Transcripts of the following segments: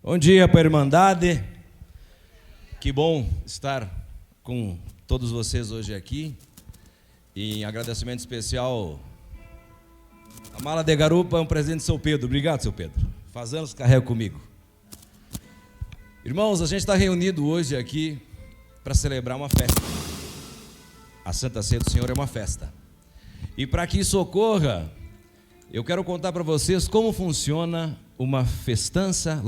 Bom dia para a Irmandade. Que bom estar com todos vocês hoje aqui. E agradecimento especial. A mala de garupa é um presente de seu Pedro. Obrigado, seu Pedro. Faz anos que carrega comigo. Irmãos, a gente está reunido hoje aqui para celebrar uma festa. A Santa Ceia do Senhor é uma festa. E para que isso ocorra, eu quero contar para vocês como funciona uma festança.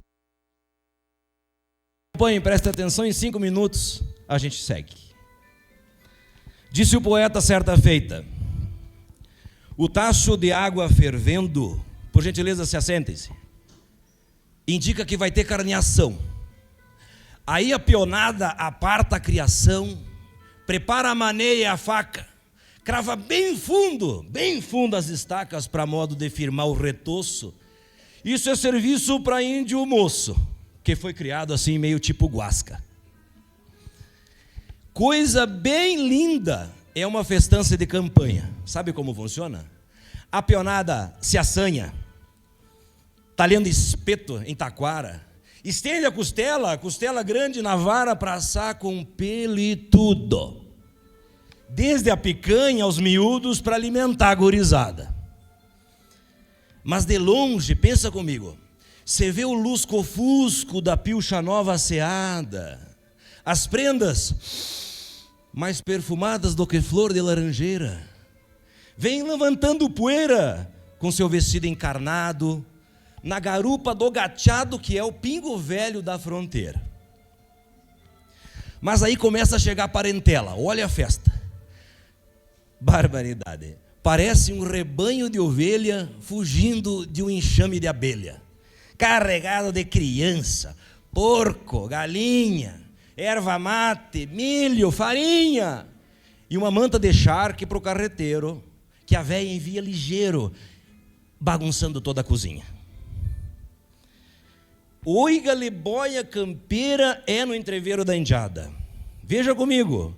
Acompanhem, prestem atenção, em 5 minutos a gente segue. Disse o poeta certa feita: o tacho de água fervendo, por gentileza se assentem-se, indica que vai ter carneação. Aí a peonada aparta a criação, prepara a maneira e a faca, crava bem fundo as estacas para modo de firmar o retoço. Isso é serviço para índio moço, que foi criado assim meio tipo guasca. Coisa bem linda é uma festança de campanha. Sabe como funciona? A peonada se assanha, talhando espeto em taquara, estende a costela grande na vara para assar com pelo e tudo, desde a picanha aos miúdos para alimentar a gurizada. Mas de longe, pensa comigo, você vê o lusco-fusco da pilcha nova asseada, as prendas mais perfumadas do que flor de laranjeira, vem levantando poeira com seu vestido encarnado, na garupa do gateado que é o pingo velho da fronteira. Mas aí começa a chegar a parentela, olha a festa. Barbaridade, parece um rebanho de ovelha fugindo de um enxame de abelha, carregado de criança, porco, galinha, erva mate, milho, farinha e uma manta de charque para o carreteiro, que a véia envia ligeiro, bagunçando toda a cozinha. Oiga-lhe boia campeira é no entreveiro da indiada. Veja comigo,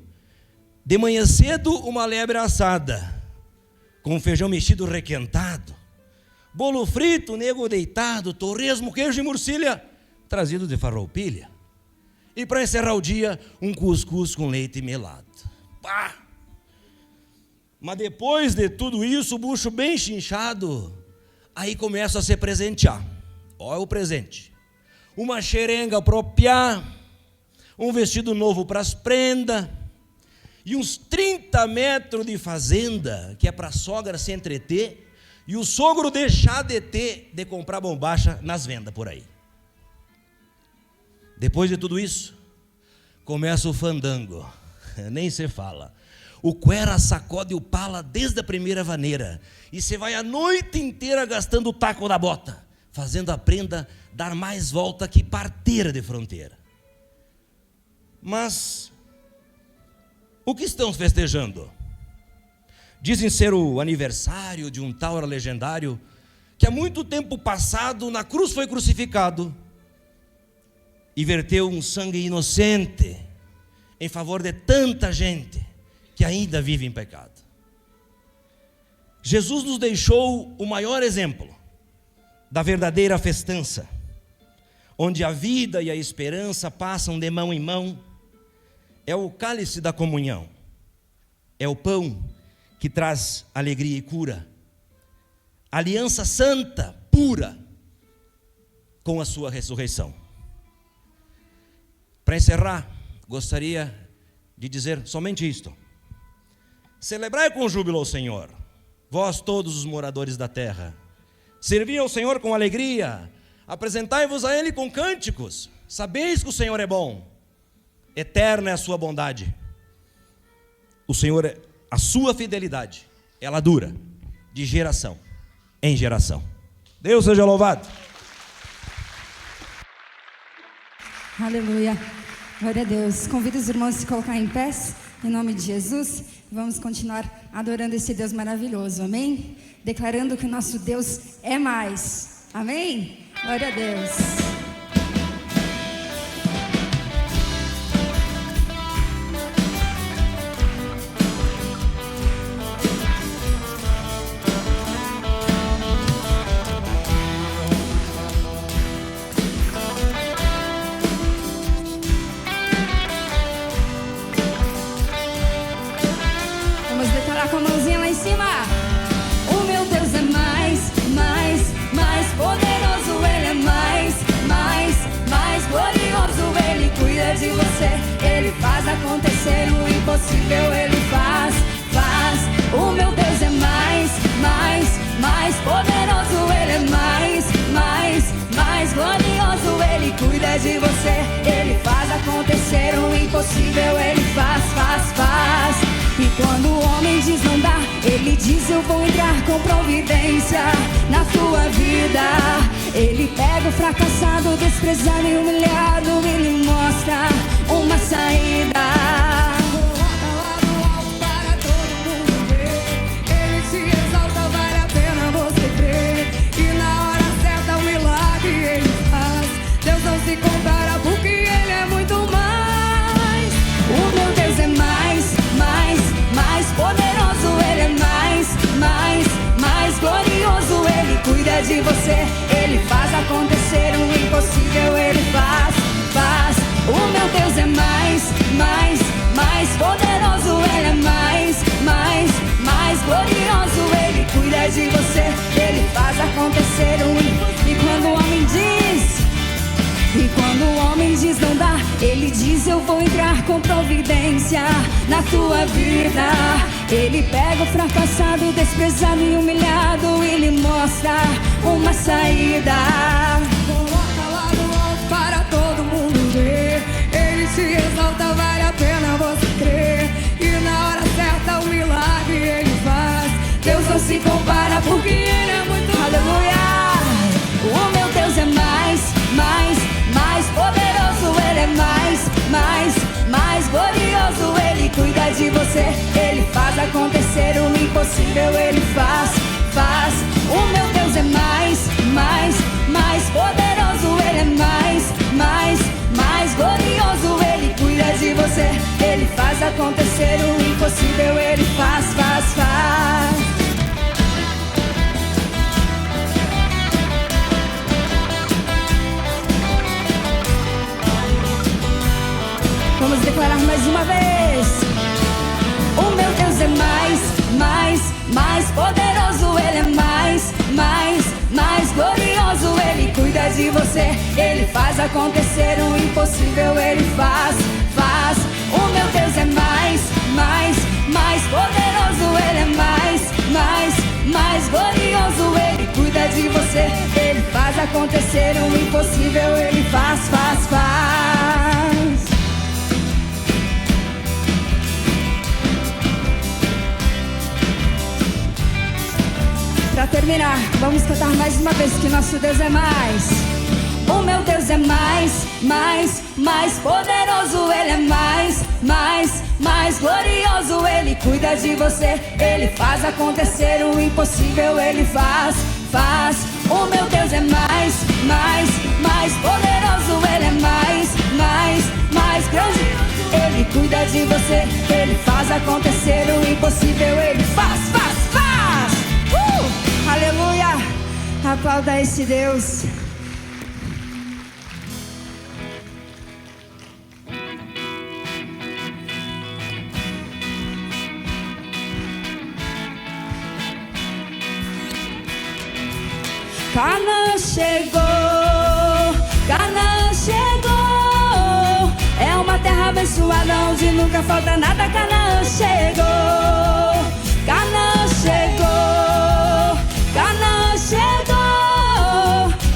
de manhã cedo uma lebre assada, com feijão mexido requentado, bolo frito, nego deitado, torresmo, queijo e murcilha, trazido de farroupilha. E para encerrar o dia, um cuscuz com leite melado. Pá! Mas depois de tudo isso, o bucho bem chinchado, aí começa a se presentear. Olha o presente: uma xerenga propiar, um vestido novo para as prendas, e uns 30 metros de fazenda, que é para a sogra se entreter, e o sogro deixar de ter de comprar bombacha nas vendas por aí. Depois de tudo isso, começa o fandango, nem se fala. O cuera sacode o pala desde a primeira vaneira, e você vai a noite inteira gastando o taco da bota, fazendo a prenda dar mais volta que parteira de fronteira. Mas o que estão festejando? Dizem ser o aniversário de um taura legendário que há muito tempo passado na cruz foi crucificado e verteu um sangue inocente em favor de tanta gente que ainda vive em pecado. Jesus nos deixou o maior exemplo da verdadeira festança, onde a vida e a esperança passam de mão em mão. É o cálice da comunhão, é o pão que traz alegria e cura, aliança santa, pura, com a sua ressurreição. Para encerrar, gostaria de dizer somente isto: celebrai com júbilo ao Senhor, vós todos os moradores da terra, servi ao Senhor com alegria, apresentai-vos a Ele com cânticos, sabeis que o Senhor é bom, eterna é a sua bondade, o Senhor, a sua fidelidade, ela dura de geração em geração. Deus seja louvado. Aleluia, glória a Deus. Convido os irmãos a se colocar em pés, em nome de Jesus. Vamos continuar adorando esse Deus maravilhoso, amém? Declarando que o nosso Deus é mais, amém? Glória a Deus. cuida de você. Ele faz acontecer o impossível, ele faz. E quando o homem diz não dá, ele diz eu vou entrar com providência na tua vida. Ele pega o fracassado, desprezado e humilhado, ele mostra uma saída. Coloca lá no alto para todo mundo ver. Ele te exalta, vale a pena você crer. E na hora certa o milagre ele faz. Deus não se compara porque ele é muito mais. O meu Deus é mais poderoso. Ele é mais glorioso. Ele cuida de você, ele faz acontecer o impossível, ele faz. O meu Deus é mais poderoso. Ele é mais glorioso. Ele cuida de você, ele faz acontecer o impossível. E quando o homem diz não dá, ele diz eu vou entrar com providência na tua vida. Ele pega o fracassado, desprezado e humilhado, ele mostra uma saída. Coloca lá no alto para todo mundo ver. Ele te exalta, vale a pena você crer. E na hora certa o milagre ele faz. Deus não se compara porque ele é muito aleluia. O meu Deus é mais poderoso. Ele é mais glorioso. Ele cuida de você, ele faz acontecer o impossível, ele faz. O meu Deus é mais poderoso. Ele é mais glorioso. Ele cuida de você, ele faz acontecer o impossível, ele faz. Vamos declarar mais uma vez. O meu Deus é mais poderoso. Ele é mais glorioso. Ele cuida de você, ele faz acontecer o impossível, ele faz. O meu Deus é mais poderoso. Ele é mais glorioso. Ele cuida de você, ele faz acontecer o impossível, ele faz. Para terminar, vamos cantar mais uma vez que nosso Deus é mais. O meu Deus é mais poderoso. Ele é mais glorioso. Ele cuida de você, ele faz acontecer o impossível, ele faz. O meu Deus é mais poderoso. Ele é mais grande. Ele cuida de você, ele faz acontecer o impossível, ele faz. Aleluia! Aplauda esse Deus. Canaã chegou. É uma terra abençoada onde nunca falta nada. Canaã chegou.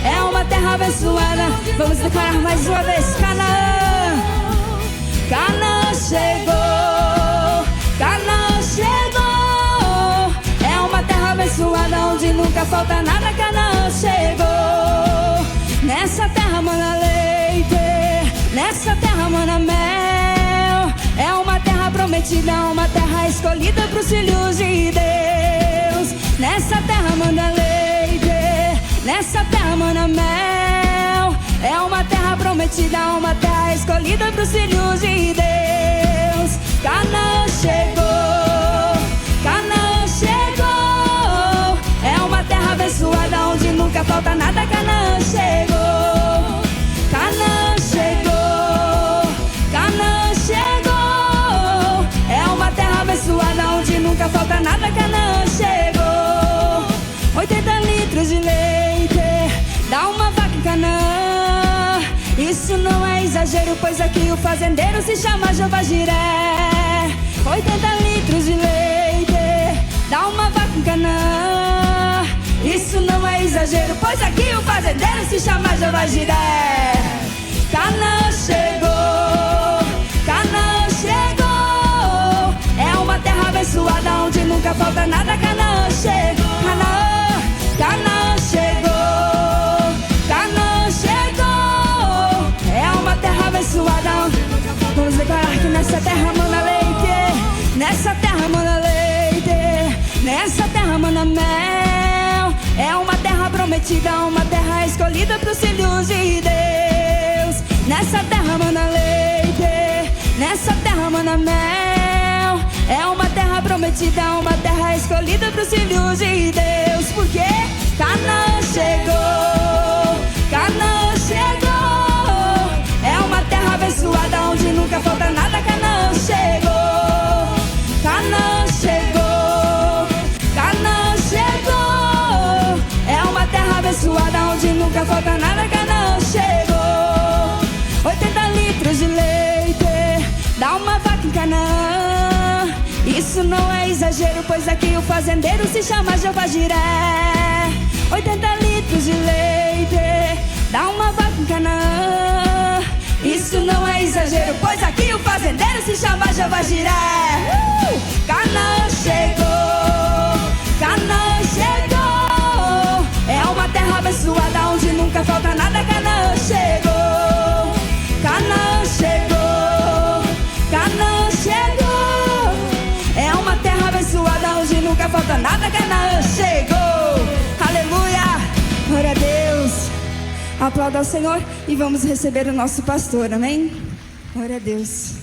É uma terra abençoada. Vamos declarar mais uma vez. Canaã chegou. É uma terra abençoada onde nunca falta nada. Canaã chegou. Nessa terra mana leite, nessa terra mana mel. É uma terra prometida, uma terra escolhida pros filhos de Deus. Nessa terra manda leite, nessa terra mana mel. É uma terra prometida, uma terra escolhida pros filhos de Deus. Canaã chegou. É uma terra abençoada onde nunca falta nada. Canaã chegou. É uma terra abençoada onde nunca falta nada. Canaã chegou. 80 litros de leite dá uma vaca em Canaã. Isso não é exagero, pois aqui o fazendeiro se chama Jeová Jiré. 80 litros de leite dá uma vaca em Canaã. Isso não é exagero, pois aqui o fazendeiro se chama Jeová Jiré. falta nada. Canaã chegou, Canaã chegou, Canaã chegou. É uma terra abençoada. Vamos declarar que nessa terra manda leite, nessa terra manda leite, nessa terra manda mel. É uma terra prometida, uma terra escolhida para os filhos de Deus. Nessa terra manda leite, nessa terra manda mel. É uma terra prometida, uma terra escolhida para os filhos de Deus. Porque Canaã chegou, Canaã chegou. É uma terra abençoada onde nunca falta nada. Canaã chegou, Canaã chegou, Canaã chegou. É uma terra abençoada onde nunca falta nada. Canaã chegou. 80 litros de leite dá uma vaca em Canaã. Isso não é exagero, pois aqui o fazendeiro se chama Jeová Jiré. 80 litros de leite dá uma vaca em Canaã. Isso não é exagero, pois aqui o fazendeiro se chama Jeová Jiré. Canaã chegou, Canaã chegou. É uma terra abençoada onde nunca falta nada. Canaã chegou, Canaã chegou, Canaã chegou. É uma terra abençoada onde nunca falta nada. Canaã chegou. Aleluia, glória a Deus. Aplauda ao Senhor e vamos receber o nosso pastor, amém? Glória a Deus.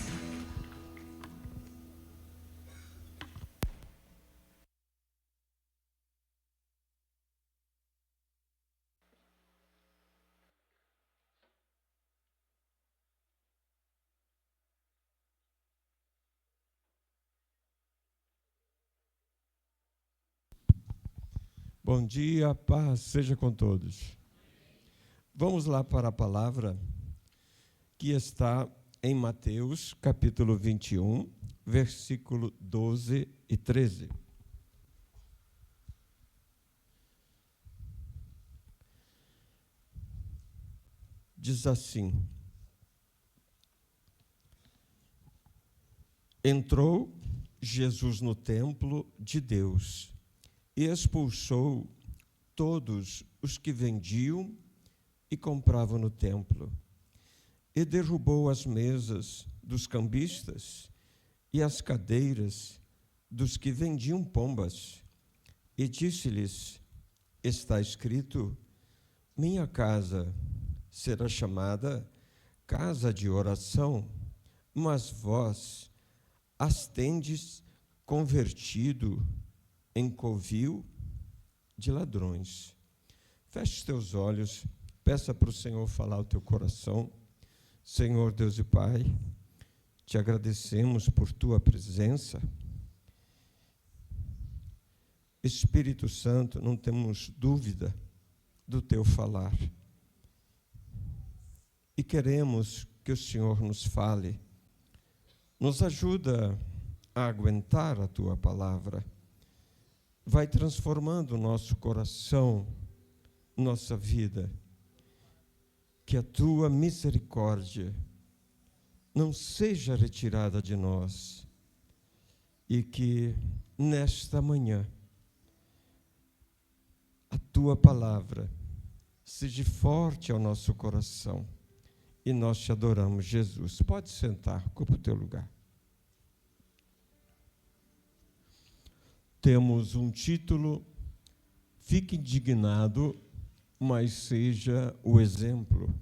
Bom dia, paz seja com todos. Vamos lá para a palavra que está em Mateus, capítulo 21, versículo 12 e 13. Diz assim: entrou Jesus no templo de Deus e expulsou todos os que vendiam e compravam no templo, e derrubou as mesas dos cambistas e as cadeiras dos que vendiam pombas, e disse-lhes: está escrito, minha casa será chamada casa de oração, mas vós as tendes convertido em covil de ladrões. Feche os teus olhos, peça para o Senhor falar o teu coração. Senhor Deus e Pai, te agradecemos por tua presença. Espírito Santo, não temos dúvida do teu falar. E queremos que o Senhor nos fale. Nos ajuda a aguentar a tua palavra. Vai transformando o nosso coração, nossa vida. Que a tua misericórdia não seja retirada de nós. E que nesta manhã a tua palavra seja forte ao nosso coração. E nós te adoramos, Jesus. Pode sentar, ocupa o teu lugar. Temos um título: fique indignado, mas seja o exemplo.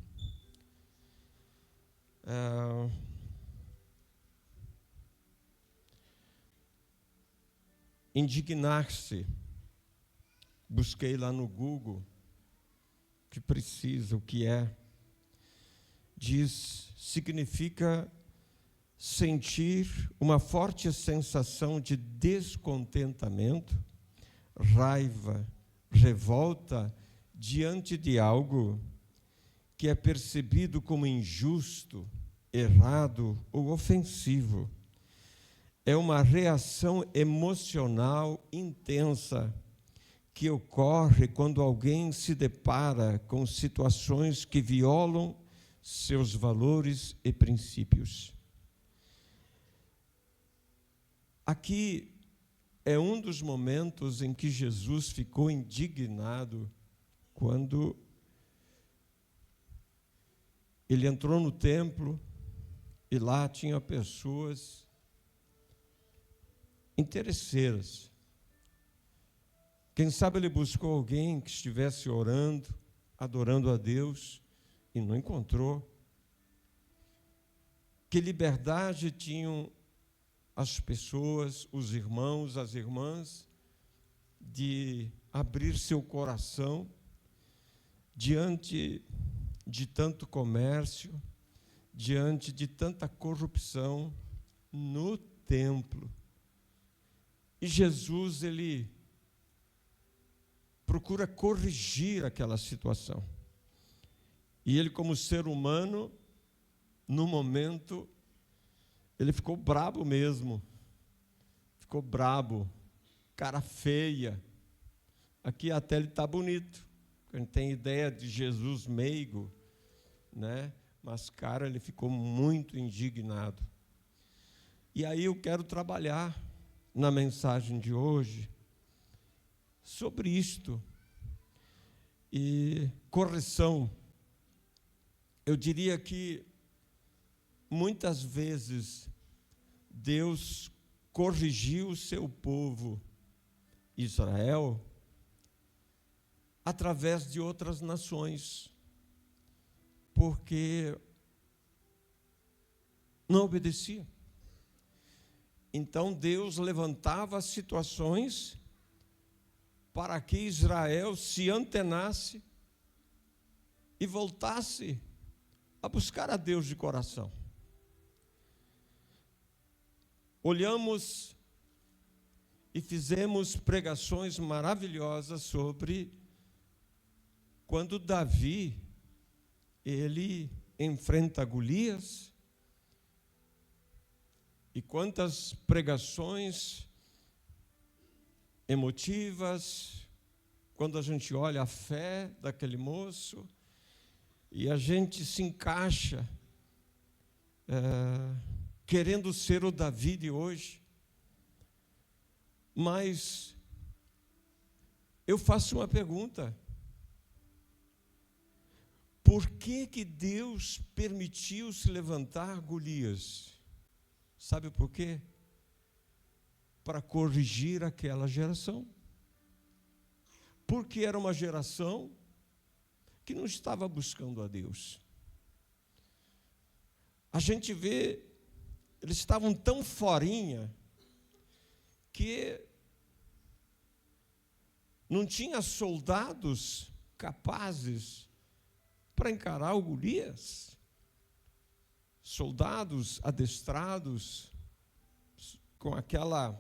Indignar-se. Busquei lá no Google o que precisa, o que é. Diz, significa sentir uma forte sensação de descontentamento, raiva, revolta diante de algo que é percebido como injusto, errado ou ofensivo. É uma reação emocional intensa que ocorre quando alguém se depara com situações que violam seus valores e princípios. Aqui é um dos momentos em que Jesus ficou indignado quando ele entrou no templo e lá tinha pessoas interesseiras. Quem sabe ele buscou alguém que estivesse orando, adorando a Deus, e não encontrou. Que liberdade tinham as pessoas, os irmãos, as irmãs, de abrir seu coração diante de tanto comércio, diante de tanta corrupção no templo. E Jesus, ele procura corrigir aquela situação. E ele, como ser humano, no momento, ele ficou brabo mesmo. Ficou brabo, cara feia. Aqui até ele está bonito. A gente tem ideia de Jesus meigo, né? Mas, cara, ele ficou muito indignado. E aí eu quero trabalhar na mensagem de hoje sobre isto. E correção. Eu diria que muitas vezes Deus corrigiu o seu povo, Israel, através de outras nações, porque não obedecia. Então Deus levantava situações para que Israel se antenasse e voltasse a buscar a Deus de coração. Olhamos e fizemos pregações maravilhosas sobre quando Davi, ele enfrenta Golias, e quantas pregações emotivas, quando a gente olha a fé daquele moço, e a gente se encaixa querendo ser o Davi de hoje. Mas eu faço uma pergunta: por que Deus permitiu se levantar Golias? Sabe por quê? Para corrigir aquela geração. Porque era uma geração que não estava buscando a Deus. A gente vê, eles estavam tão forinha que não tinha soldados capazes para encarar o Golias. Soldados adestrados com aquela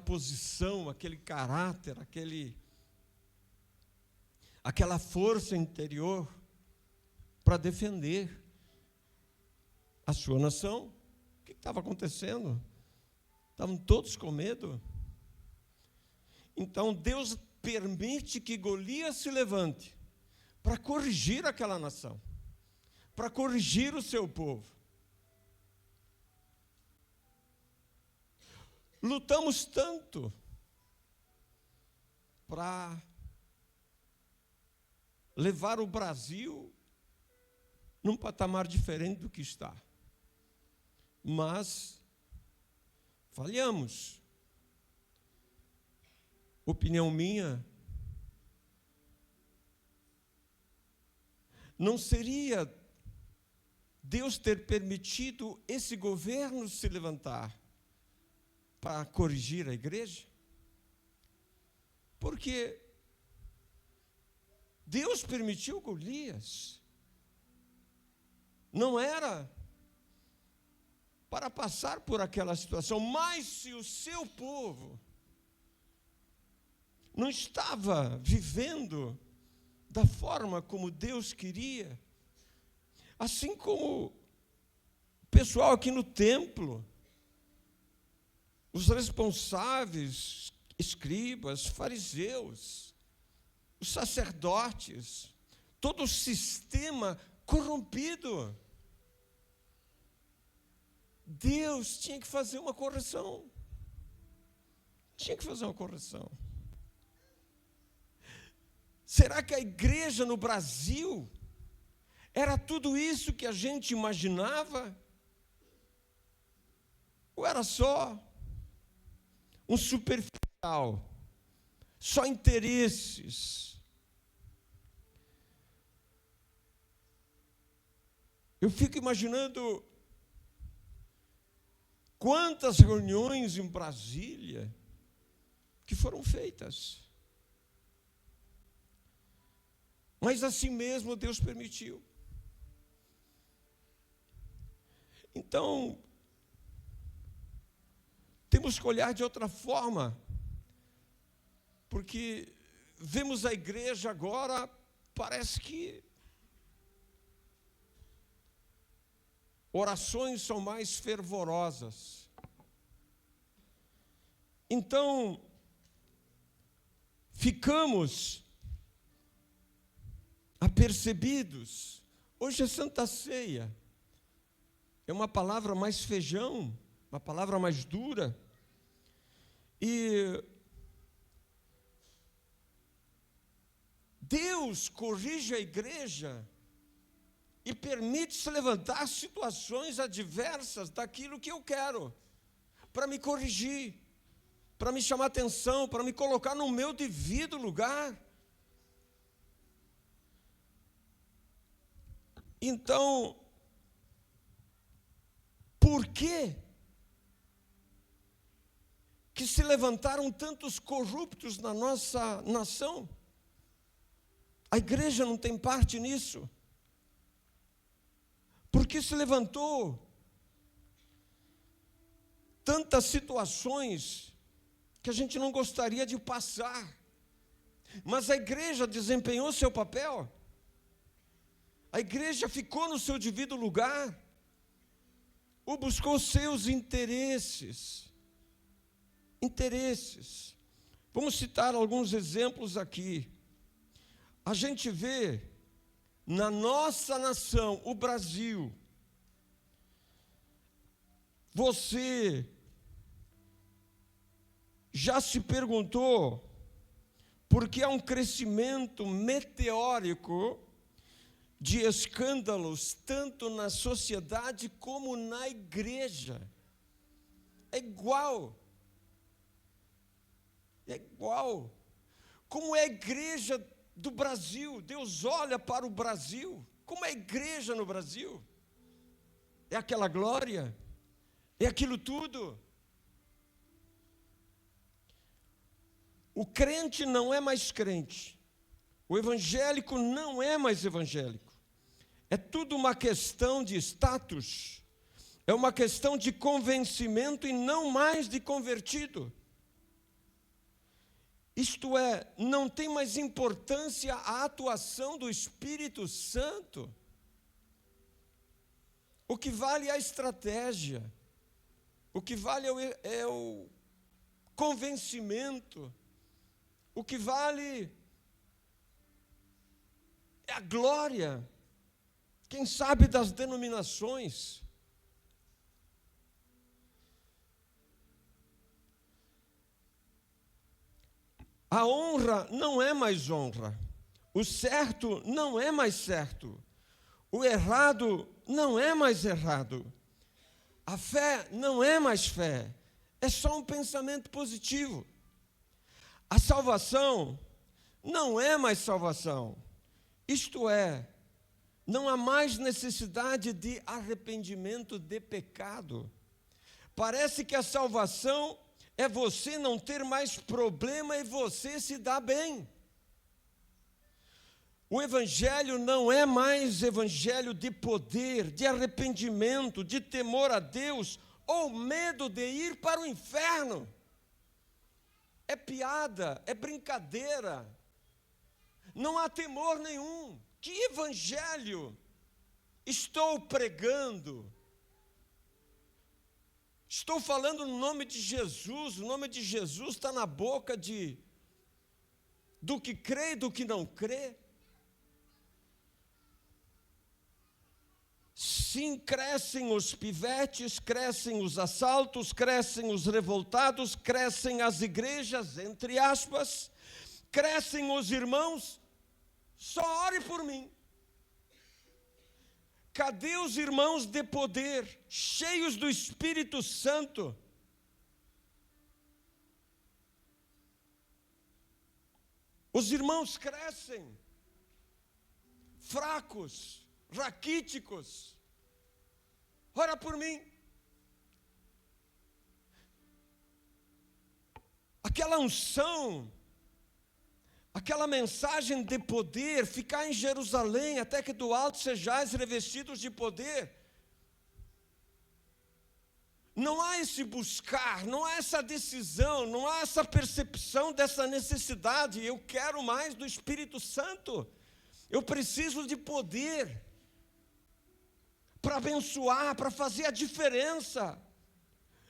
posição, aquele caráter, aquela força interior para defender a sua nação. O que estava acontecendo? Estavam todos com medo. Então Deus permite que Golias se levante para corrigir aquela nação, para corrigir o seu povo. Lutamos tanto para levar o Brasil num patamar diferente do que está. Mas falhamos. Opinião minha, não seria Deus ter permitido esse governo se levantar para corrigir a igreja? Porque Deus permitiu Golias. Não era para passar por aquela situação, mas se o seu povo não estava vivendo da forma como Deus queria, assim como o pessoal aqui no templo, os responsáveis, escribas, fariseus, os sacerdotes, todo o sistema corrompido. Deus tinha que fazer uma correção. Tinha que fazer uma correção. Será que a igreja no Brasil era tudo isso que a gente imaginava? Ou era só um superficial, só interesses? Eu fico imaginando quantas reuniões em Brasília que foram feitas. Mas assim mesmo Deus permitiu. Então, temos que olhar de outra forma, porque vemos a igreja agora, parece que orações são mais fervorosas. Então, ficamos apercebidos. Hoje é Santa Ceia. É uma palavra mais feijão, uma palavra mais dura. E Deus corrige a igreja e permite se levantar situações adversas daquilo que eu quero, para me corrigir, para me chamar atenção, para me colocar no meu devido lugar. Então, por que se levantaram tantos corruptos na nossa nação? A igreja não tem parte nisso. Por que se levantou tantas situações que a gente não gostaria de passar? Mas a igreja desempenhou seu papel. A igreja ficou no seu devido lugar, ou buscou seus interesses. Vamos citar alguns exemplos aqui. A gente vê na nossa nação, o Brasil, você já se perguntou por que há um crescimento meteórico de escândalos, tanto na sociedade como na igreja? É igual. Como é a igreja do Brasil? Deus olha para o Brasil. Como é a igreja no Brasil? É aquela glória? É aquilo tudo? O crente não é mais crente. O evangélico não é mais evangélico. É tudo uma questão de status. É uma questão de convencimento e não mais de convertido. Isto é, não tem mais importância a atuação do Espírito Santo. O que vale é a estratégia. O que vale é o convencimento. O que vale é a glória. Quem sabe das denominações. A honra não é mais honra. O certo não é mais certo. O errado não é mais errado. A fé não é mais fé. É só um pensamento positivo. A salvação não é mais salvação. Isto é, não há mais necessidade de arrependimento de pecado. Parece que a salvação é você não ter mais problema e você se dar bem. O evangelho não é mais evangelho de poder, de arrependimento, de temor a Deus ou medo de ir para o inferno. É piada, é brincadeira. Não há temor nenhum. Que evangelho estou pregando? Estou falando no nome de Jesus. O nome de Jesus está na boca do que crê e do que não crê. Sim, crescem os pivetes, crescem os assaltos, crescem os revoltados, crescem as igrejas, entre aspas, crescem os irmãos. Só ore por mim. Cadê os irmãos de poder, cheios do Espírito Santo? Os irmãos crescem, fracos, raquíticos. Ora por mim. Aquela unção, aquela mensagem de poder, ficar em Jerusalém, até que do alto sejais revestidos de poder. Não há esse buscar, não há essa decisão, não há essa percepção dessa necessidade. Eu quero mais do Espírito Santo. Eu preciso de poder para abençoar, para fazer a diferença.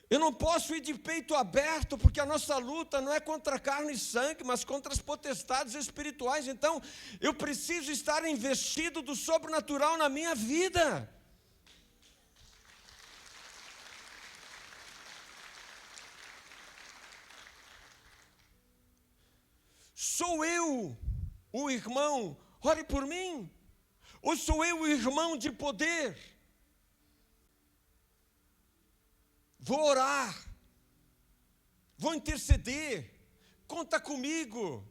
Eu não posso ir de peito aberto, porque a nossa luta não é contra carne e sangue, mas contra as potestades espirituais. Então, eu preciso estar investido do sobrenatural na minha vida. Sou eu o irmão, ore por mim? Ou sou eu o irmão de poder? Vou orar, vou interceder, conta comigo,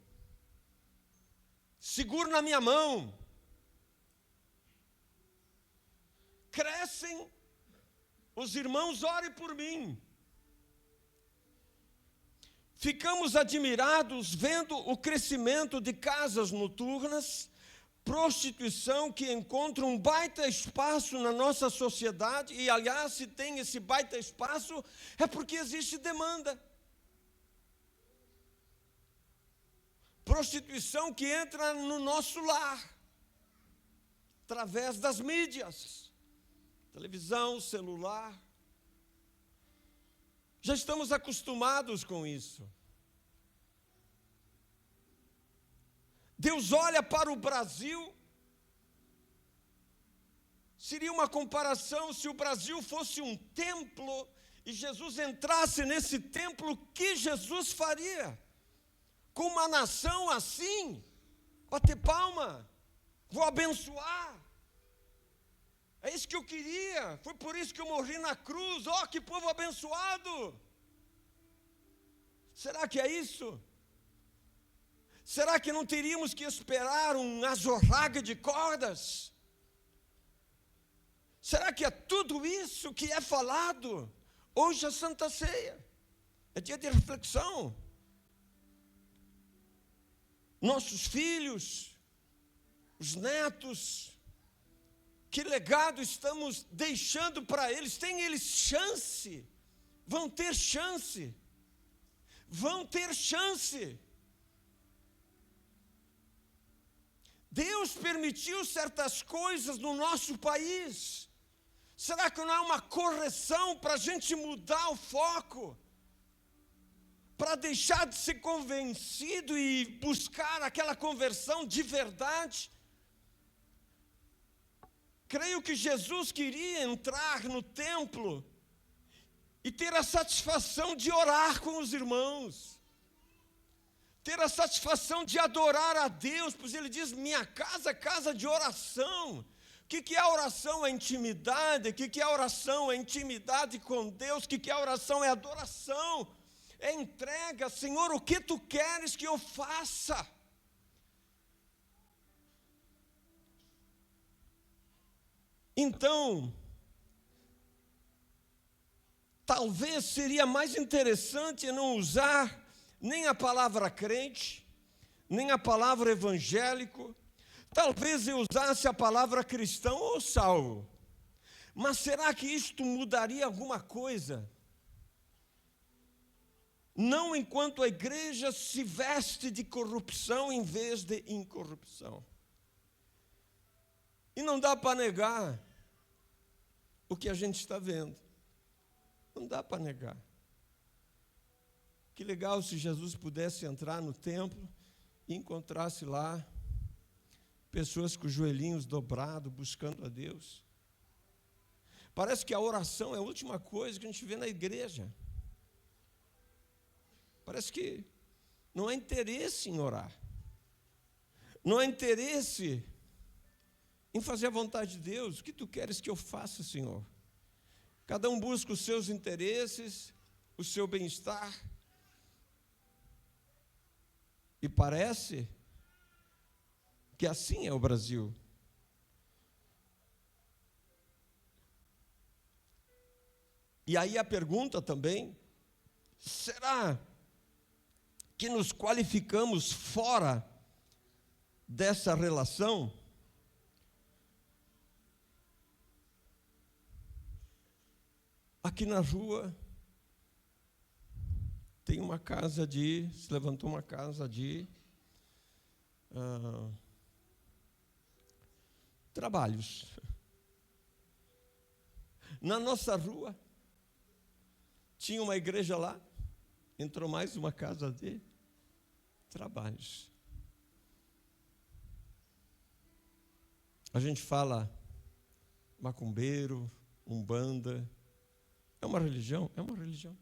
seguro na minha mão. Crescem os irmãos, ore por mim. Ficamos admirados vendo o crescimento de casas noturnas, prostituição que encontra um baita espaço na nossa sociedade, e aliás, se tem esse baita espaço, é porque existe demanda. Prostituição que entra no nosso lar, através das mídias, televisão, celular. Já estamos acostumados com isso. Deus olha para o Brasil. Seria uma comparação se o Brasil fosse um templo e Jesus entrasse nesse templo, o que Jesus faria? Com uma nação assim, bater palma, vou abençoar. É isso que eu queria, foi por isso que eu morri na cruz. Ó, que povo abençoado! Será que é isso? Será que não teríamos que esperar um azorraga de cordas? Será que é tudo isso que é falado? Hoje é Santa Ceia, é dia de reflexão. Nossos filhos, os netos, que legado estamos deixando para eles? Tem eles chance? Vão ter chance? Vão ter chance. Deus permitiu certas coisas no nosso país. Será que não há uma correção para a gente mudar o foco? Para deixar de ser convencido e buscar aquela conversão de verdade? Creio que Jesus queria entrar no templo e ter a satisfação de orar com os irmãos, ter a satisfação de adorar a Deus, pois ele diz, minha casa é casa de oração. O que é oração? É intimidade. O que é oração? É intimidade com Deus. O que é oração? É adoração, é entrega. Senhor, o que tu queres que eu faça? Então, talvez seria mais interessante não usar nem a palavra crente, nem a palavra evangélico. Talvez eu usasse a palavra cristão ou salvo. Mas será que isto mudaria alguma coisa? Não enquanto a igreja se veste de corrupção em vez de incorrupção. E não dá para negar o que a gente está vendo. Não dá para negar. Que legal se Jesus pudesse entrar no templo e encontrasse lá pessoas com os joelhinhos dobrados, buscando a Deus. Parece que a oração é a última coisa que a gente vê na igreja. Parece que não há interesse em orar. Não há interesse em fazer a vontade de Deus. O que tu queres que eu faça, Senhor? Cada um busca os seus interesses, o seu bem-estar. E parece que assim é o Brasil. E aí a pergunta também, será que nos qualificamos fora dessa relação? Aqui na rua tem uma casa se levantou uma casa de trabalhos. Na nossa rua tinha uma igreja lá, entrou mais uma casa de trabalhos. A gente fala macumbeiro, umbanda. É uma religião? É uma religião.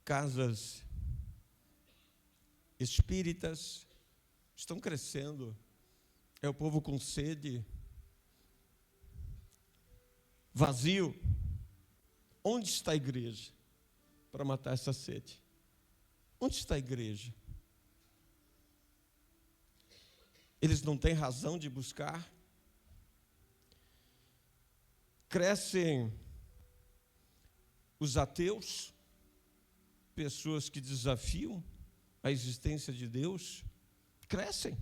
Casas espíritas estão crescendo. É o povo com sede, vazio. Onde está a igreja para matar essa sede? Onde está a igreja? Eles não têm razão de buscar. Crescem os ateus, pessoas que desafiam a existência de Deus. Crescem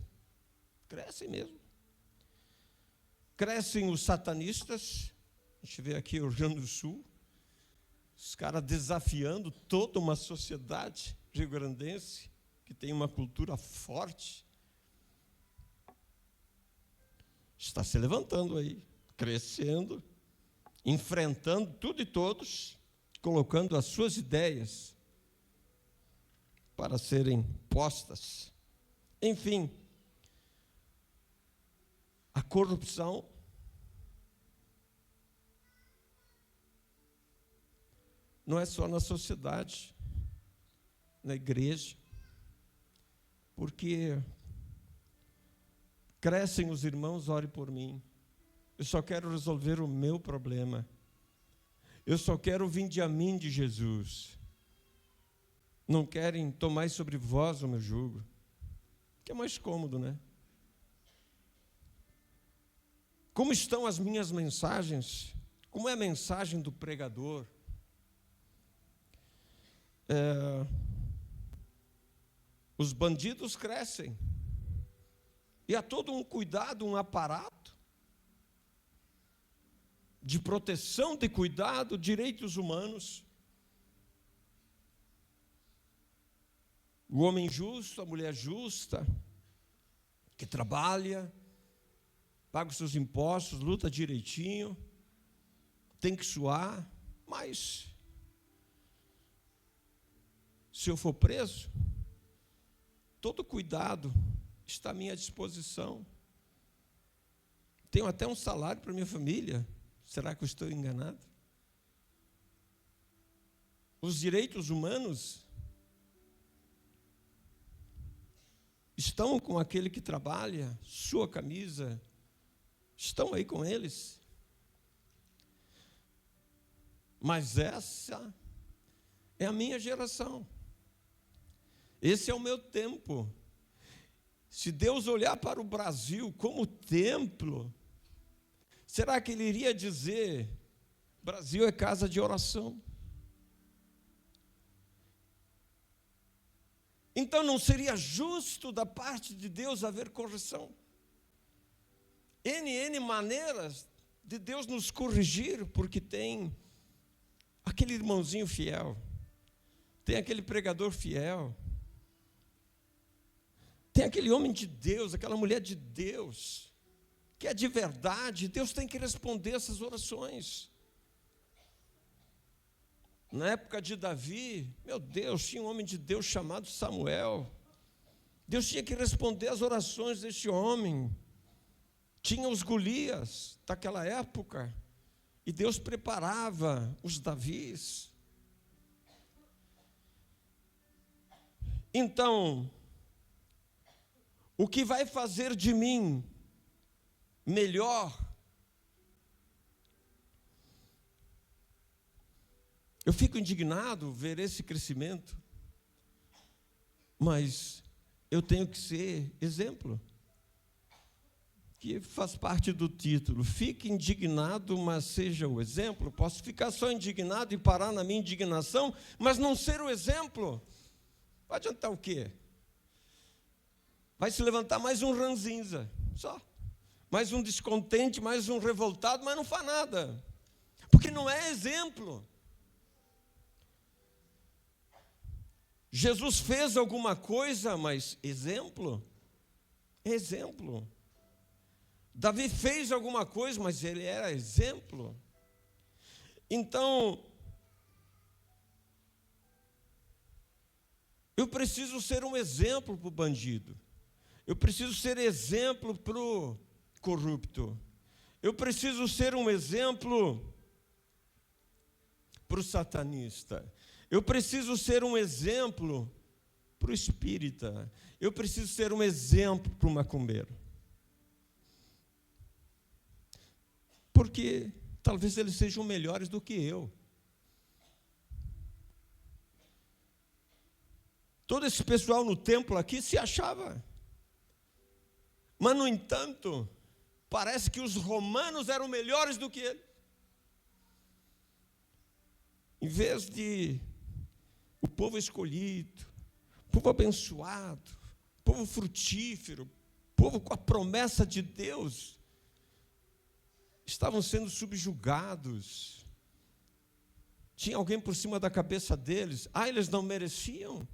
mesmo. Crescem os satanistas. A gente vê aqui o Rio Grande do Sul, os caras desafiando toda uma sociedade rio-grandense que tem uma cultura forte. Está se levantando aí, crescendo, enfrentando tudo e todos, colocando as suas ideias para serem postas. Enfim, a corrupção não é só na sociedade, na igreja, porque crescem os irmãos, ore por mim. Eu só quero resolver o meu problema. Eu só quero o vinde a mim de Jesus. Não querem tomar sobre vós o meu jugo, que é mais cômodo, né? Como estão as minhas mensagens? Como é a mensagem do pregador? Os bandidos crescem. E há todo um cuidado, um aparato de proteção, de cuidado, direitos humanos. O homem justo, a mulher justa, que trabalha, paga os seus impostos, luta direitinho, tem que suar, mas se eu for preso, todo cuidado está à minha disposição. Tenho até um salário para minha família. Será que eu estou enganado? Os direitos humanos estão com aquele que trabalha, sua camisa, estão aí com eles. Mas essa é a minha geração. Esse é o meu tempo. Se Deus olhar para o Brasil como templo, será que Ele iria dizer, Brasil é casa de oração? Então não seria justo da parte de Deus haver correção? N maneiras de Deus nos corrigir, porque tem aquele irmãozinho fiel, tem aquele pregador fiel, tem aquele homem de Deus, aquela mulher de Deus, que é de verdade. Deus tem que responder essas orações. Na época de Davi, meu Deus, tinha um homem de Deus chamado Samuel. Deus tinha que responder as orações deste homem. Tinha os Golias daquela época, e Deus preparava os Davis. Então, o que vai fazer de mim melhor? Eu fico indignado ver esse crescimento, mas eu tenho que ser exemplo, que faz parte do título. Fique indignado, mas seja o exemplo. Posso ficar só indignado e parar na minha indignação, mas não ser o exemplo. Vai adiantar o quê? Vai se levantar mais um ranzinza, só. Mais um descontente, mais um revoltado, mas não faz nada. Porque não é exemplo. Jesus fez alguma coisa, mas exemplo? Exemplo. Davi fez alguma coisa, mas ele era exemplo. Então, eu preciso ser um exemplo para o bandido. Eu preciso ser exemplo para o corrupto. Eu preciso ser um exemplo para o satanista. Eu preciso ser um exemplo para o espírita. Eu preciso ser um exemplo para o macumbeiro. Porque talvez eles sejam melhores do que eu. Todo esse pessoal no templo aqui se achava. Mas, no entanto, parece que os romanos eram melhores do que ele. Em vez de o povo escolhido, o povo abençoado, o povo frutífero, o povo com a promessa de Deus, estavam sendo subjugados. Tinha alguém por cima da cabeça deles. Eles não mereciam.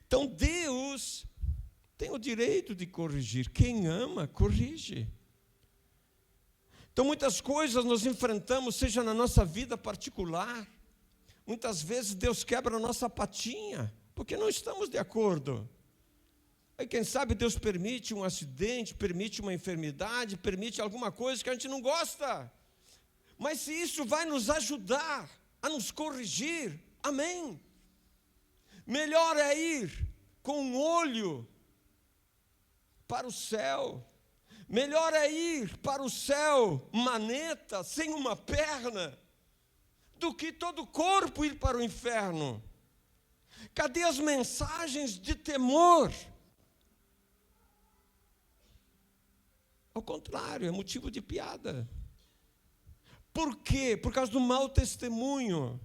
Então Deus tem o direito de corrigir. Quem ama, corrige. Então muitas coisas nós enfrentamos, seja na nossa vida particular. Muitas vezes Deus quebra a nossa patinha, porque não estamos de acordo. Aí quem sabe Deus permite um acidente, permite uma enfermidade, permite alguma coisa que a gente não gosta. Mas se isso vai nos ajudar a nos corrigir, amém. Melhor é ir com um olho para o céu. Melhor é ir para o céu maneta, sem uma perna, do que todo o corpo ir para o inferno. Cadê as mensagens de temor? Ao contrário, é motivo de piada. Por quê? Por causa do mau testemunho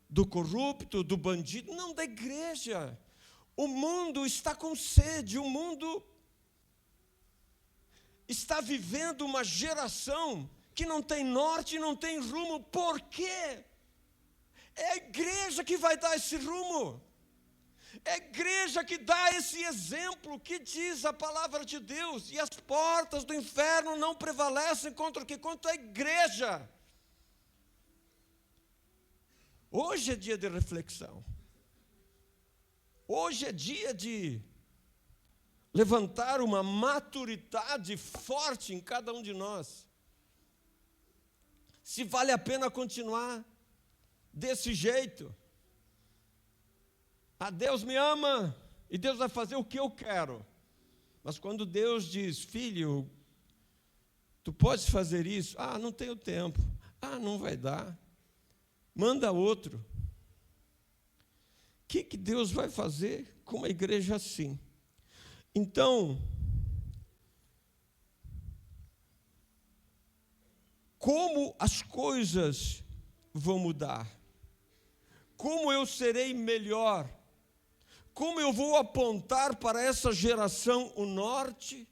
do corrupto, do bandido, não da igreja. O mundo está com sede, o mundo está vivendo uma geração que não tem norte, não tem rumo. Por quê? É a igreja que vai dar esse rumo. É a igreja que dá esse exemplo, que diz a palavra de Deus. E as portas do inferno não prevalecem contra o que? Contra a igreja. Hoje é dia de reflexão. Hoje é dia de levantar uma maturidade forte em cada um de nós. Se vale a pena continuar desse jeito. Deus me ama e Deus vai fazer o que eu quero. Mas quando Deus diz, filho, tu podes fazer isso? Não tenho tempo. Não vai dar. Manda outro. O que Deus vai fazer com uma igreja assim? Então, como as coisas vão mudar? Como eu serei melhor? Como eu vou apontar para essa geração o norte?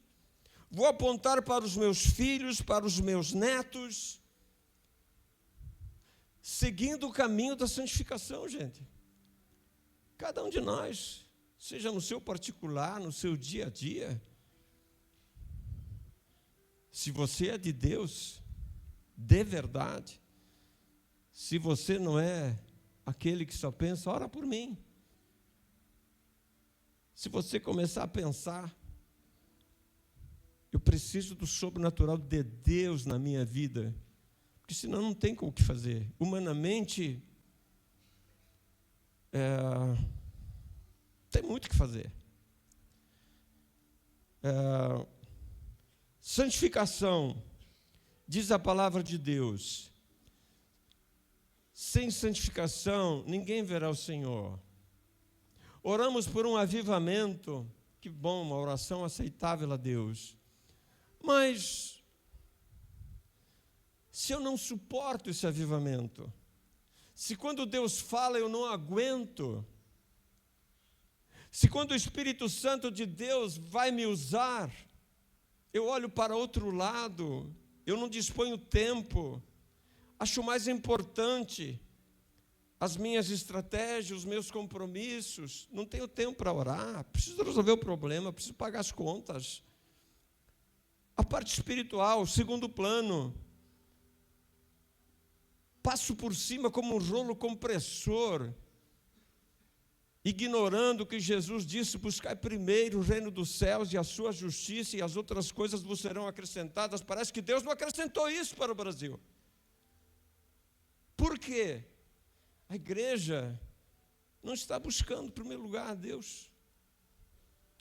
Vou apontar para os meus filhos, para os meus netos, seguindo o caminho da santificação, gente. Cada um de nós, seja no seu particular, no seu dia a dia. Se você é de Deus, de verdade, se você não é aquele que só pensa, ora por mim. Se você começar a pensar Eu preciso do sobrenatural de Deus na minha vida, porque senão não tem como o que fazer. Humanamente, tem muito o que fazer. Santificação, diz a palavra de Deus. Sem santificação, ninguém verá o Senhor. Oramos por um avivamento, que bom, uma oração aceitável a Deus. Mas, se eu não suporto esse avivamento, se quando Deus fala eu não aguento, se quando o Espírito Santo de Deus vai me usar, eu olho para outro lado, eu não disponho tempo, acho mais importante as minhas estratégias, os meus compromissos, não tenho tempo para orar, preciso resolver o problema, preciso pagar as contas. A parte espiritual, segundo plano, passo por cima como um rolo compressor, ignorando que Jesus disse: buscai primeiro o reino dos céus e a sua justiça, e as outras coisas vos serão acrescentadas. Parece que Deus não acrescentou isso para o Brasil. Por quê? A igreja não está buscando, em primeiro lugar, a Deus.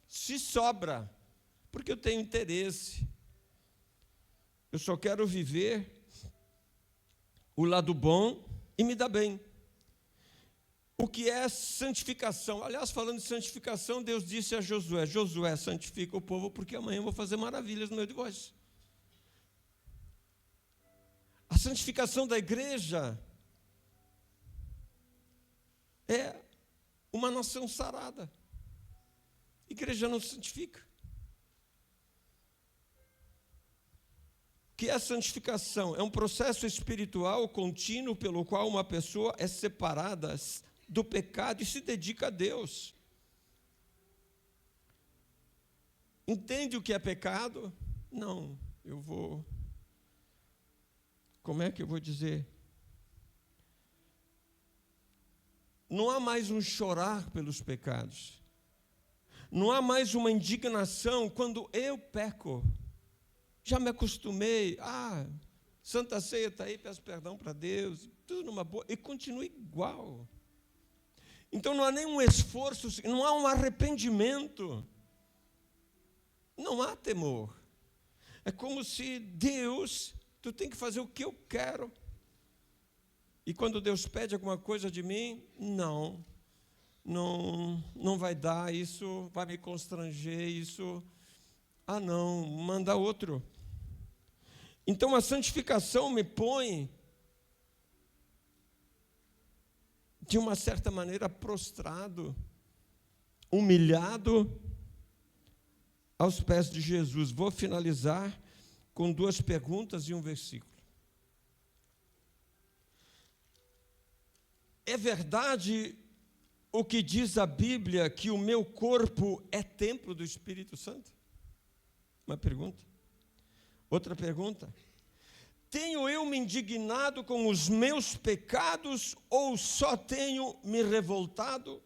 Se sobra, porque eu tenho interesse. Eu só quero viver o lado bom e me dar bem. O que é santificação? Aliás, falando de santificação, Deus disse a Josué: Josué, santifica o povo, porque amanhã eu vou fazer maravilhas no meio de vós. A santificação da igreja é uma nação sarada. A igreja não se santifica. O que é a santificação? É um processo espiritual contínuo pelo qual uma pessoa é separada do pecado e se dedica a Deus. Entende o que é pecado? Não, como é que eu vou dizer? Não há mais um chorar pelos pecados. Não há mais uma indignação quando eu peco. Já me acostumei. Santa Ceia está aí, peço perdão para Deus. Tudo numa boa. E continua igual. Então não há nenhum esforço, não há um arrependimento. Não há temor. É como se Deus, tu tem que fazer o que eu quero. E quando Deus pede alguma coisa de mim, não vai dar, isso vai me constranger, isso, não, manda outro. Então a santificação me põe, de uma certa maneira, prostrado, humilhado, aos pés de Jesus. Vou finalizar com 2 perguntas e um versículo. É verdade o que diz a Bíblia, que o meu corpo é templo do Espírito Santo? Uma pergunta. Outra pergunta. Tenho eu me indignado com os meus pecados ou só tenho me revoltado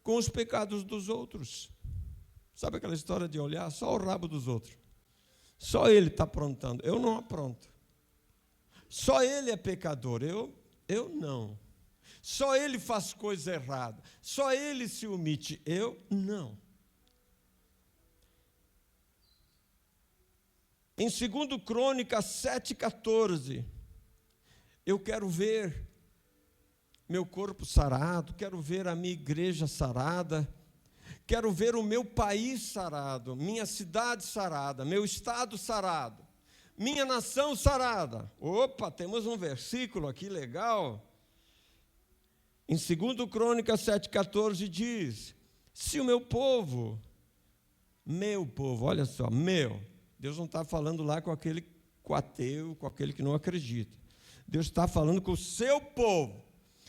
com os pecados dos outros? Sabe aquela história de olhar só o rabo dos outros? Só ele está aprontando, eu não apronto. Só ele é pecador, eu não. Só ele faz coisa errada. Só ele se omite, eu não. Em 2 Crônicas 7,14, eu quero ver meu corpo sarado, quero ver a minha igreja sarada, quero ver o meu país sarado, minha cidade sarada, meu estado sarado, minha nação sarada. Opa, temos um versículo aqui legal. Em 2 Crônicas 7,14 diz: se o meu povo, olha só, Deus não está falando lá com aquele ateu, com aquele que não acredita. Deus está falando com o seu povo.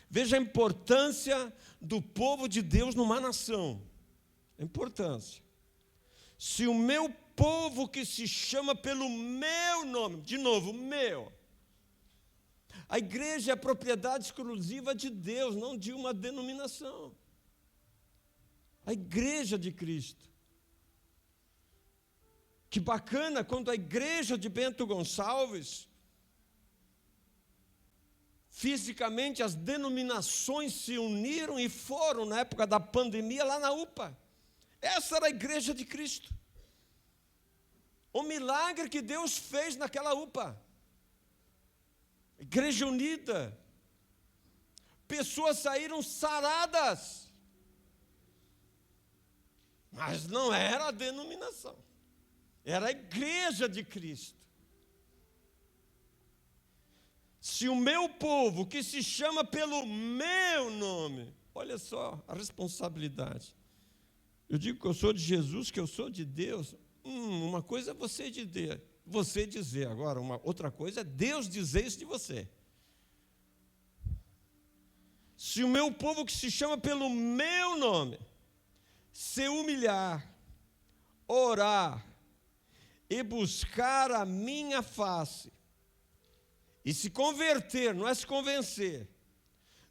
Veja a importância do povo de Deus numa nação. A importância. Se o meu povo que se chama pelo meu nome, de novo, meu. A igreja é propriedade exclusiva de Deus, não de uma denominação. A igreja de Cristo. Que bacana quando a igreja de Bento Gonçalves, fisicamente as denominações se uniram e foram, na época da pandemia, lá na UPA. Essa era a igreja de Cristo. O milagre que Deus fez naquela UPA. Igreja unida. Pessoas saíram saradas. Mas não era a denominação. Era a igreja de Cristo. Se o meu povo, que se chama pelo meu nome, olha só a responsabilidade. Eu digo que eu sou de Jesus, que eu sou de Deus. Uma coisa é você dizer. Agora, uma outra coisa é Deus dizer isso de você. Se o meu povo, que se chama pelo meu nome, se humilhar, orar e buscar a minha face, e se converter, não é se convencer,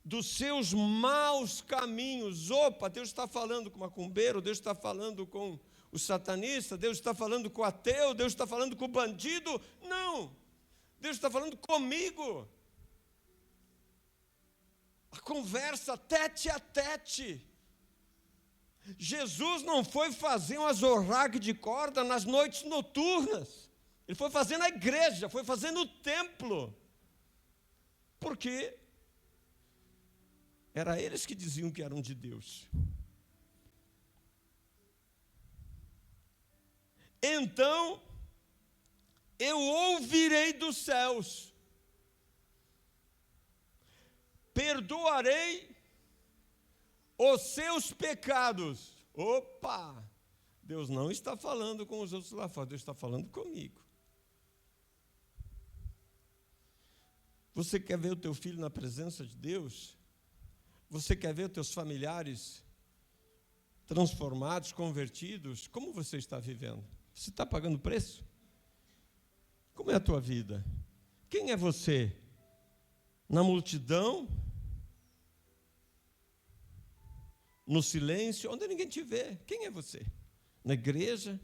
dos seus maus caminhos. Opa, Deus está falando com o macumbeiro, Deus está falando com o satanista, Deus está falando com o ateu, Deus está falando com o bandido. Não, Deus está falando comigo. A conversa tete a tete. Jesus não foi fazer um azorrague de corda nas noites noturnas. Ele foi fazer na igreja, foi fazer no templo. Porque era eles que diziam que eram de Deus. Então, eu ouvirei dos céus, perdoarei os seus pecados. Opa! Deus não está falando com os outros lá fora, Deus está falando comigo. Você quer ver o teu filho na presença de Deus? Você quer ver os teus familiares transformados, convertidos? Como você está vivendo? Você está pagando preço? Como é a tua vida? Quem é você? Na multidão? No silêncio? Onde ninguém te vê? Quem é você? Na igreja?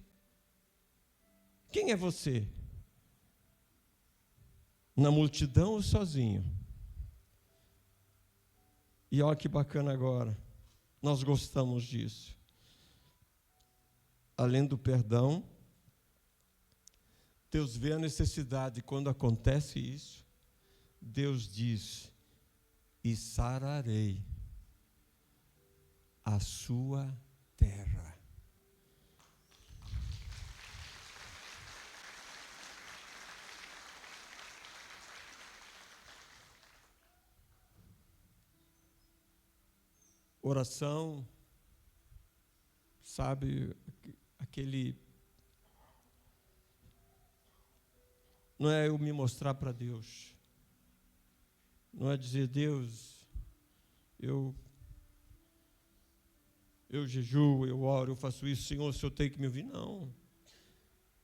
Quem é você? Na multidão ou sozinho? E olha que bacana agora, nós gostamos disso. Além do perdão, Deus vê a necessidade. Quando acontece isso, Deus diz: e sararei a sua terra. Oração, sabe, aquele... Não é eu me mostrar para Deus. Não é dizer: Deus, eu jejuo, eu oro, eu faço isso, Senhor, o Senhor tem que me ouvir. Não.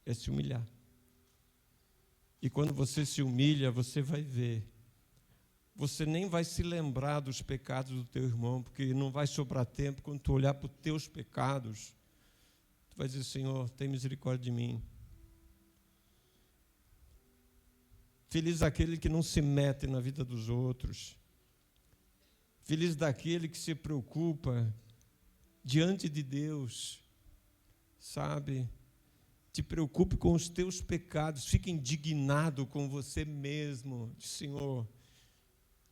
É se humilhar. E quando você se humilha, você vai ver. Você nem vai se lembrar dos pecados do teu irmão, porque não vai sobrar tempo. Quando tu olhar para os teus pecados, tu vai dizer: Senhor, tem misericórdia de mim. Feliz aquele que não se mete na vida dos outros. Feliz daquele que se preocupa diante de Deus, sabe? Te preocupe com os teus pecados, fique indignado com você mesmo. Senhor,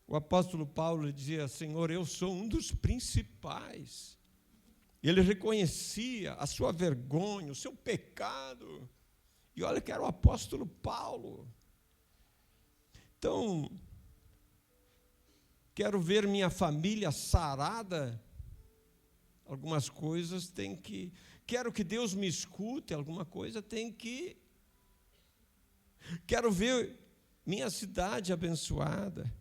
o apóstolo Paulo dizia: Senhor, eu sou um dos principais. Ele reconhecia a sua vergonha, o seu pecado. E olha que era o apóstolo Paulo. Então, quero ver minha família sarada. Algumas coisas tem que... Quero que Deus me escute, alguma coisa tem que... Quero ver minha cidade abençoada.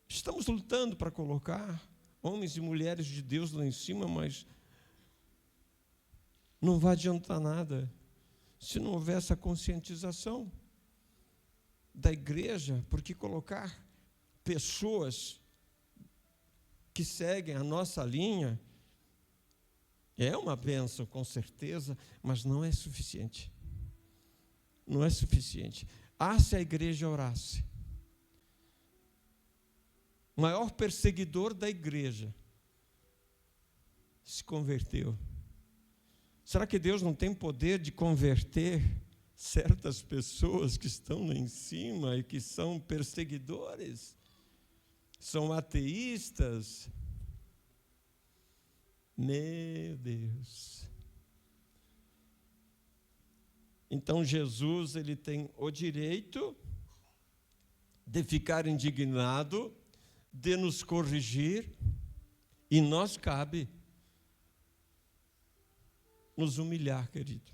Estamos lutando para colocar homens e mulheres de Deus lá em cima, mas não vai adiantar nada se não houver essa conscientização da igreja, porque colocar pessoas que seguem a nossa linha É uma bênção, com certeza, mas não é suficiente. Não é suficiente. Se a igreja orasse. O maior perseguidor da igreja se converteu. Será que Deus não tem poder de converter certas pessoas que estão lá em cima e que são perseguidores? São ateístas? Meu Deus. Então Jesus, ele tem o direito de ficar indignado, de nos corrigir, e nós cabe nos humilhar, querido.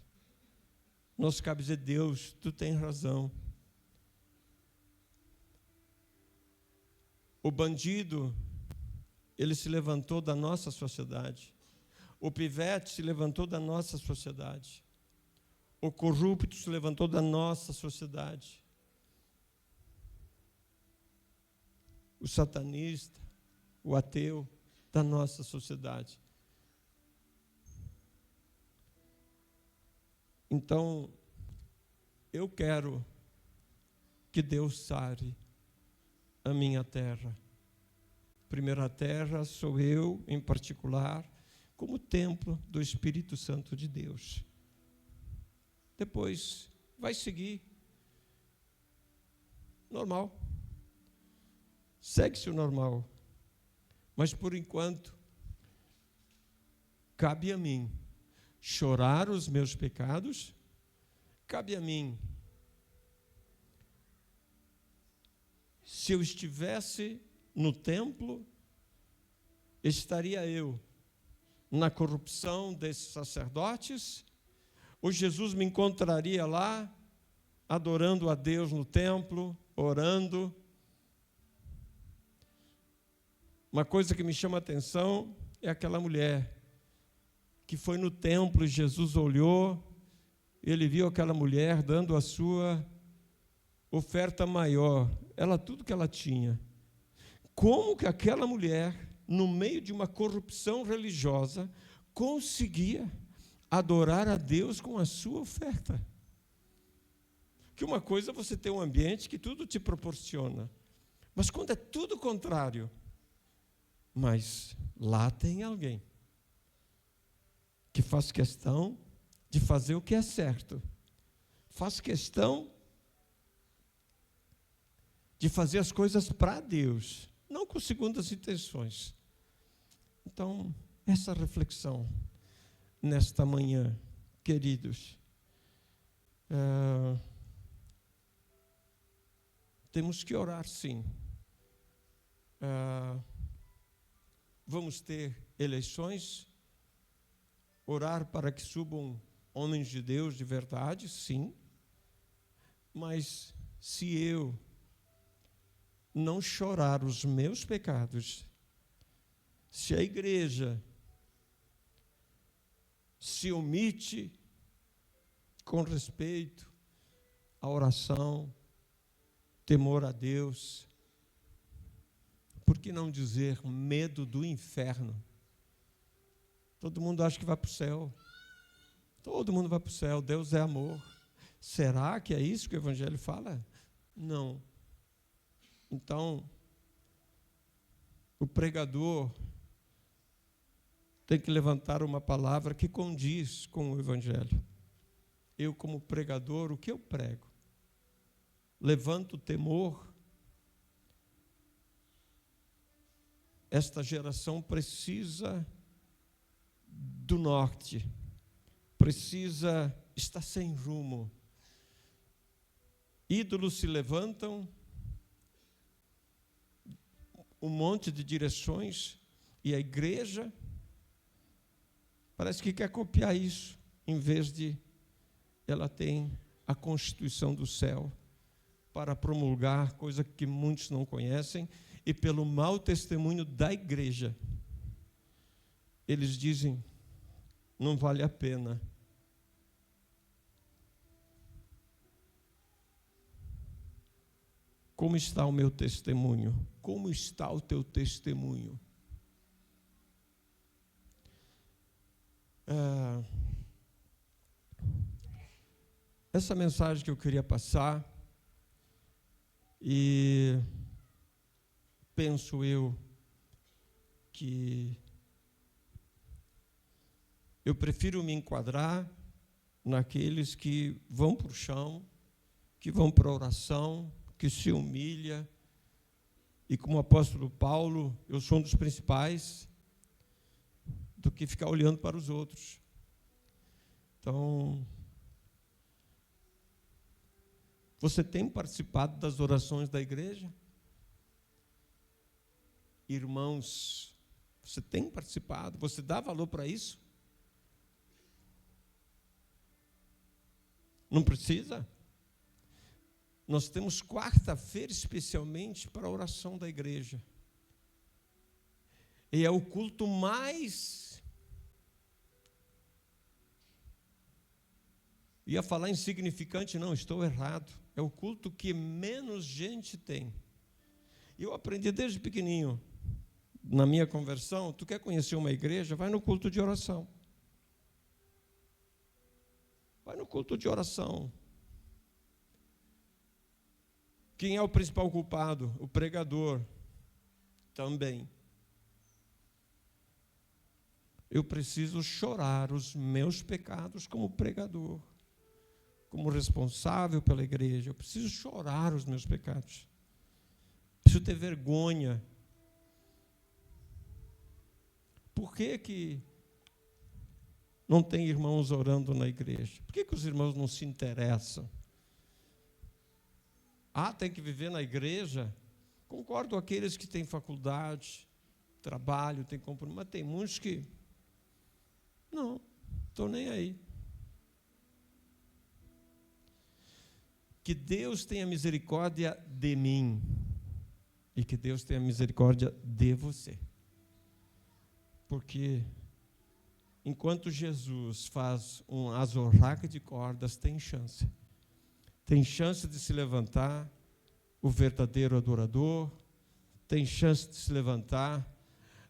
Nós cabe dizer: Deus, tu tens razão. O bandido, ele se levantou da nossa sociedade. O pivete se levantou da nossa sociedade. O corrupto se levantou da nossa sociedade. O satanista, o ateu, da nossa sociedade. Então, eu quero que Deus sare a minha terra. Primeira terra sou eu, em particular, como templo do Espírito Santo de Deus. Depois vai seguir normal. Segue-se o normal. Mas por enquanto, cabe a mim chorar os meus pecados, cabe a mim. Se eu estivesse no templo, estaria eu na corrupção desses sacerdotes? Ou Jesus me encontraria lá, adorando a Deus no templo, orando? Uma coisa que me chama a atenção é aquela mulher que foi no templo e Jesus olhou, ele viu aquela mulher dando a sua oferta maior, tudo que ela tinha. Como que aquela mulher, no meio de uma corrupção religiosa, conseguia adorar a Deus com a sua oferta? Que uma coisa é você ter um ambiente que tudo te proporciona, mas quando é tudo contrário, mas lá tem alguém que faz questão de fazer o que é certo, faz questão de fazer as coisas para Deus, não com segundas intenções. Então, essa reflexão nesta manhã, queridos, temos que orar, sim. Vamos ter eleições, orar para que subam homens de Deus de verdade, sim. Mas se eu não chorar os meus pecados, se a igreja se omite com respeito à oração, temor a Deus, por que não dizer medo do inferno? Todo mundo acha que vai para o céu. Todo mundo vai para o céu. Deus é amor. Será que é isso que o Evangelho fala? Não. Então, o pregador tem que levantar uma palavra que condiz com o Evangelho. Eu, como pregador, o que eu prego? Levanto o temor. Esta geração precisa do norte, precisa estar sem rumo. Ídolos se levantam, um monte de direções, e a igreja parece que quer copiar isso, em vez de ela tem a Constituição do céu para promulgar, coisa que muitos não conhecem, e pelo mau testemunho da igreja, eles dizem: não vale a pena. Como está o meu testemunho? Como está o teu testemunho? Essa mensagem que eu queria passar, e penso eu que eu prefiro me enquadrar naqueles que vão para o chão, que vão para a oração, que se humilha, e como o apóstolo Paulo, eu sou um dos principais, do que ficar olhando para os outros. Então, você tem participado das orações da igreja? Irmãos, você tem participado? Você dá valor para isso? Não precisa? Nós temos quarta-feira especialmente para a oração da igreja. E é o culto mais... Ia falar insignificante, não, estou errado. É o culto que menos gente tem. Eu aprendi desde pequenininho, na minha conversão, tu quer conhecer uma igreja, vai no culto de oração. Vai no culto de oração. Quem é o principal culpado? O pregador. Também. Eu preciso chorar os meus pecados como pregador, como responsável pela igreja. Eu preciso chorar os meus pecados. Preciso ter vergonha. Por que não tem irmãos orando na igreja? Por que os irmãos não se interessam? Tem que viver na igreja? Concordo com aqueles que têm faculdade, trabalho, têm compromisso, mas tem muitos que não, estou nem aí. Que Deus tenha misericórdia de mim e que Deus tenha misericórdia de você. Porque enquanto Jesus faz um azorraque de cordas, tem chance. Tem chance de se levantar o verdadeiro adorador, tem chance de se levantar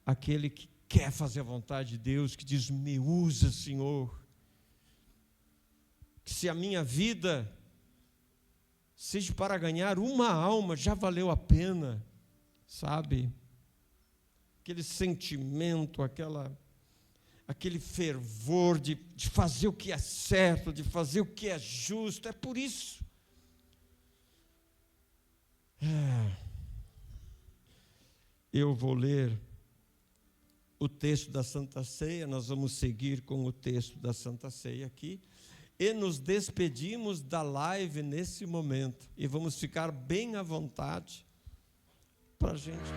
aquele que quer fazer a vontade de Deus, que diz, me usa, Senhor. Que se a minha vida seja para ganhar uma alma, já valeu a pena, sabe? Aquele sentimento, aquele fervor de fazer o que é certo, de fazer o que é justo, é por isso. Eu vou ler o texto da Santa Ceia, nós vamos seguir com o texto da Santa Ceia aqui, e nos despedimos da live nesse momento, e vamos ficar bem à vontade para a gente